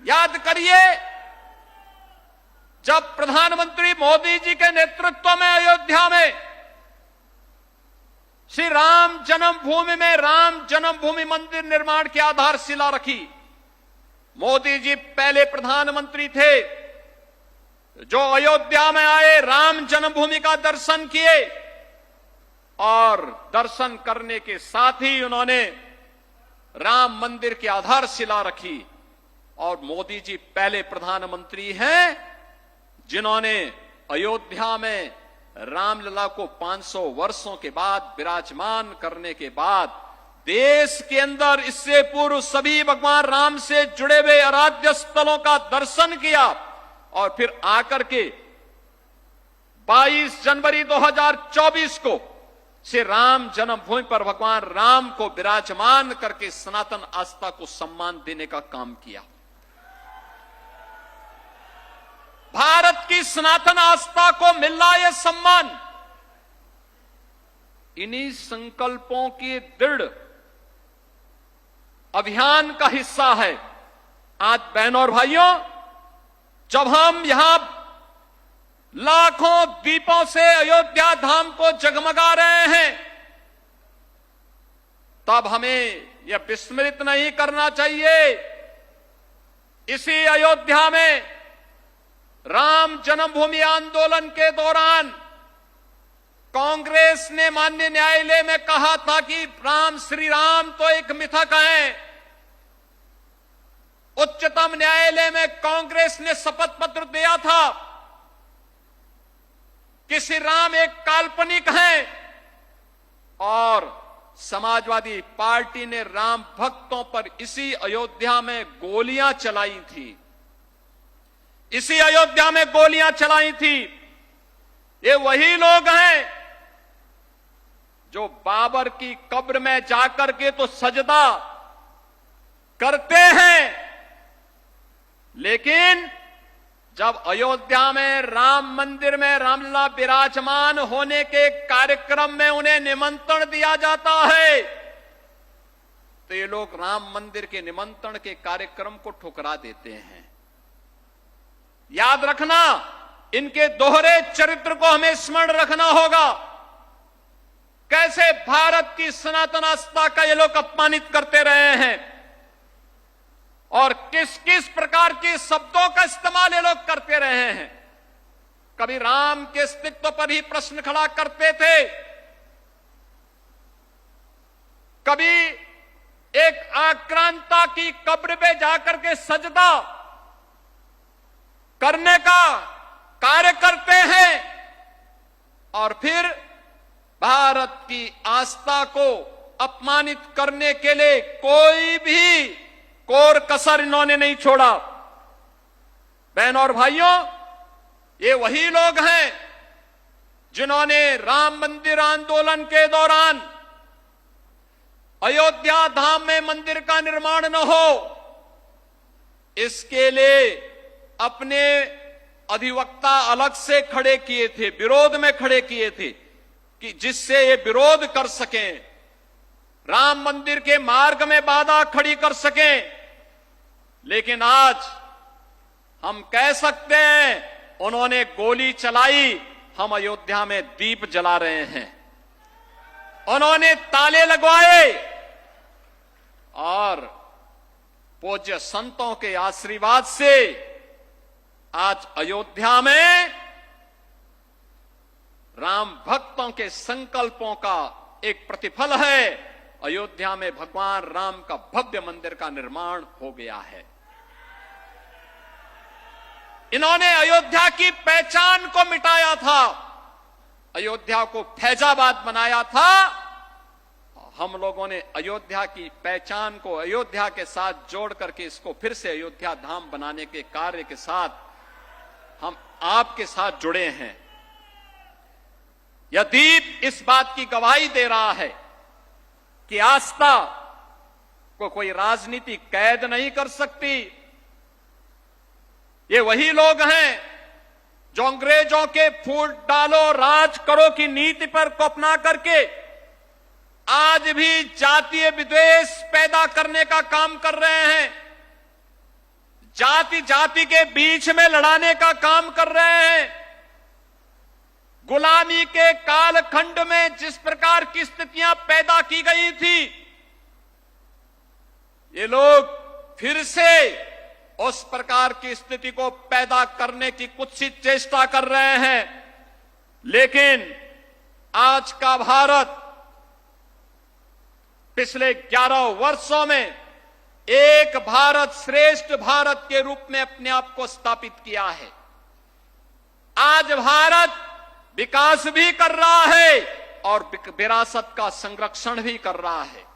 याद करिए, जब प्रधानमंत्री मोदी जी के नेतृत्व में अयोध्या में श्री राम जन्मभूमि में राम जन्मभूमि मंदिर निर्माण की आधारशिला रखी। मोदी जी पहले प्रधानमंत्री थे जो अयोध्या में आए, राम जन्मभूमि का दर्शन किए और दर्शन करने के साथ ही उन्होंने राम मंदिर की आधारशिला रखी। और मोदी जी पहले प्रधानमंत्री हैं जिन्होंने अयोध्या में रामलला को 500 वर्षों के बाद विराजमान करने के बाद देश के अंदर इससे पूर्व सभी भगवान राम से जुड़े हुए आराध्य स्थलों का दर्शन किया और फिर आकर के 22 जनवरी 2024 को श्री राम जन्मभूमि पर भगवान राम को विराजमान करके सनातन आस्था को सम्मान देने का काम किया। भारत की सनातन आस्था को मिल रहा यह सम्मान इन्हीं संकल्पों की दृढ़ अभियान का हिस्सा है। आज बहनों और भाइयों, जब हम यहां लाखों दीपों से अयोध्या धाम को जगमगा रहे हैं, तब हमें यह विस्मृत नहीं करना चाहिए, इसी अयोध्या में राम जन्मभूमि आंदोलन के दौरान कांग्रेस ने माननीय न्यायालय में कहा था कि राम श्री राम तो एक मिथक है। उच्चतम न्यायालय में कांग्रेस ने शपथ पत्र दिया था कि श्री राम एक काल्पनिक हैं और समाजवादी पार्टी ने राम भक्तों पर इसी अयोध्या में गोलियां चलाई थी, इसी अयोध्या में गोलियां चलाई थी। ये वही लोग हैं जो बाबर की कब्र में जाकर के तो सजदा करते हैं, लेकिन जब अयोध्या में राम मंदिर में रामलला विराजमान होने के कार्यक्रम में उन्हें निमंत्रण दिया जाता है तो ये लोग राम मंदिर के निमंत्रण के कार्यक्रम को ठुकरा देते हैं। याद रखना, इनके दोहरे चरित्र को हमें स्मरण रखना होगा। कैसे भारत की सनातन आस्था का ये लोग अपमानित करते रहे हैं और किस किस प्रकार के शब्दों का इस्तेमाल ये लोग करते रहे हैं। कभी राम के अस्तित्व पर ही प्रश्न खड़ा करते थे, कभी एक आक्रांता की कब्र पे जाकर के सजदा करने का कार्य करते हैं और फिर भारत की आस्था को अपमानित करने के लिए कोई भी कोर कसर इन्होंने नहीं छोड़ा। बहनों और भाइयों, ये वही लोग हैं जिन्होंने राम मंदिर आंदोलन के दौरान अयोध्या धाम में मंदिर का निर्माण न हो इसके लिए अपने अधिवक्ता अलग से खड़े किए थे, विरोध में खड़े किए थे कि जिससे ये विरोध कर सकें, राम मंदिर के मार्ग में बाधा खड़ी कर सकें। लेकिन आज हम कह सकते हैं उन्होंने गोली चलाई, हम अयोध्या में दीप जला रहे हैं। उन्होंने ताले लगवाए और पूज्य संतों के आशीर्वाद से आज अयोध्या में राम भक्तों के संकल्पों का एक प्रतिफल है। अयोध्या में भगवान राम का भव्य मंदिर का निर्माण हो गया है। इन्होंने अयोध्या की पहचान को मिटाया था, अयोध्या को फैजाबाद बनाया था। हम लोगों ने अयोध्या की पहचान को अयोध्या के साथ जोड़ करके इसको फिर से अयोध्या धाम बनाने के कार्य के साथ हम आपके साथ जुड़े हैं। यह दीप इस बात की गवाही दे रहा है कि आस्था को कोई राजनीति कैद नहीं कर सकती। ये वही लोग हैं जो अंग्रेजों के फूट डालो राज करो की नीति पर को अपना करके आज भी जातीय विद्वेष पैदा करने का काम कर रहे हैं। जाति जाति के बीच में लड़ाने का काम कर रहे हैं। गुलामी के कालखंड में जिस प्रकार की स्थितियां पैदा की गई थी, ये लोग फिर से उस प्रकार की स्थिति को पैदा करने की कुत्सित चेष्टा कर रहे हैं। लेकिन आज का भारत पिछले 11 वर्षों में एक भारत श्रेष्ठ भारत के रूप में अपने आप को स्थापित किया है। आज भारत विकास भी कर रहा है और विरासत का संरक्षण भी कर रहा है।